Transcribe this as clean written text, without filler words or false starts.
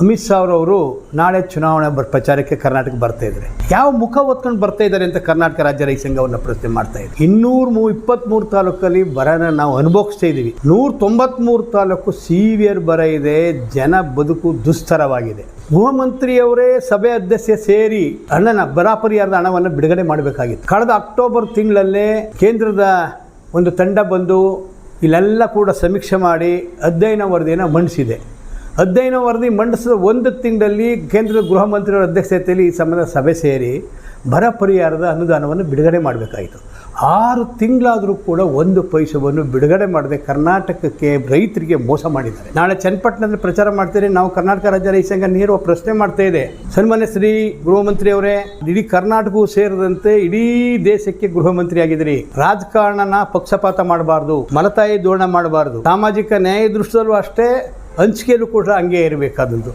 ಅಮಿತ್ ಶಾ ಅವರು ನಾಳೆ ಚುನಾವಣೆ ಪ್ರಚಾರಕ್ಕೆ ಕರ್ನಾಟಕ ಬರ್ತಾ ಇದ್ದಾರೆ. ಯಾವ ಮುಖ ಹೊತ್ಕೊಂಡು ಬರ್ತಾ ಇದ್ದಾರೆ ಅಂತ ಕರ್ನಾಟಕ ರಾಜ್ಯ ರೈತ ಸಂಘವನ್ನು ಪ್ರಶ್ನೆ ಮಾಡ್ತಾ ಇದೆ. 223 ತಾಲೂಕಲ್ಲಿ ಬರನ ನಾವು ಅನುಭವಿಸ್ತಾ ಇದ್ದೀವಿ. 193 ತಾಲೂಕು ಸಿವಿಯರ್ ಬರ ಇದೆ. ಜನ ಬದುಕು ದುಸ್ತರವಾಗಿದೆ. ಗೃಹ ಮಂತ್ರಿಯವರೇ ಸಭೆ ಅಧ್ಯಕ್ಷ ಸೇರಿ ಬರ ಪರಿಹಾರದ ಹಣವನ್ನು ಬಿಡುಗಡೆ ಮಾಡಬೇಕಾಗಿತ್ತು. ಕಳೆದ ಅಕ್ಟೋಬರ್ ತಿಂಗಳಲ್ಲೇ ಕೇಂದ್ರದ ಒಂದು ತಂಡ ಬಂದು ಇಲ್ಲೆಲ್ಲ ಕೂಡ ಸಮೀಕ್ಷೆ ಮಾಡಿ ಅಧ್ಯಯನ ವರದಿಯನ್ನು ಮಂಡಿಸಿದೆ. ಅಧ್ಯಯನ ವರದಿ ಮಂಡಿಸಿದ 1 ತಿಂಗಳಲ್ಲಿ ಕೇಂದ್ರದ ಗೃಹ ಮಂತ್ರಿಯವರ ಅಧ್ಯಕ್ಷತೆಯಲ್ಲಿ ಈ ಸಂಬಂಧ ಸಭೆ ಸೇರಿ ಬರ ಪರಿಹಾರದ ಅನುದಾನವನ್ನು ಬಿಡುಗಡೆ ಮಾಡಬೇಕಾಯಿತು. 6 ತಿಂಗಳಾದರೂ ಕೂಡ 1 ಪೈಸವನ್ನು ಬಿಡುಗಡೆ ಮಾಡದೆ ಕರ್ನಾಟಕಕ್ಕೆ ರೈತರಿಗೆ ಮೋಸ ಮಾಡಿದ್ದಾರೆ. ನಾಳೆ ಚನ್ನಪಟ್ಟಣದಲ್ಲಿ ಪ್ರಚಾರ ಮಾಡ್ತೀರಿ. ನಾವು ಕರ್ನಾಟಕ ರಾಜ್ಯ ರೈತ ಸಂಘ ನೇರ ಪ್ರಶ್ನೆ ಮಾಡ್ತಾ ಇದೆ. ಸನ್ಮಾನ್ಯ ಶ್ರೀ ಗೃಹ ಮಂತ್ರಿಯವರೇ, ಇಡೀ ಕರ್ನಾಟಕವೂ ಸೇರಿದಂತೆ ಇಡೀ ದೇಶಕ್ಕೆ ಗೃಹ ಮಂತ್ರಿ ಆಗಿದ್ದೀರಿ. ರಾಜಕಾರಣನ ಪಕ್ಷಪಾತ ಮಾಡಬಾರ್ದು, ಮಲತಾಯಿ ಧೋರಣೆ ಮಾಡಬಾರ್ದು. ಸಾಮಾಜಿಕ ನ್ಯಾಯ ದೃಷ್ಟಿಯಲ್ಲೂ ಅಷ್ಟೇ, ಹಂಚಿಕೆಯಲ್ಲೂ ಕೂಡ ಹಂಗೆ ಇರಬೇಕಾದದ್ದು.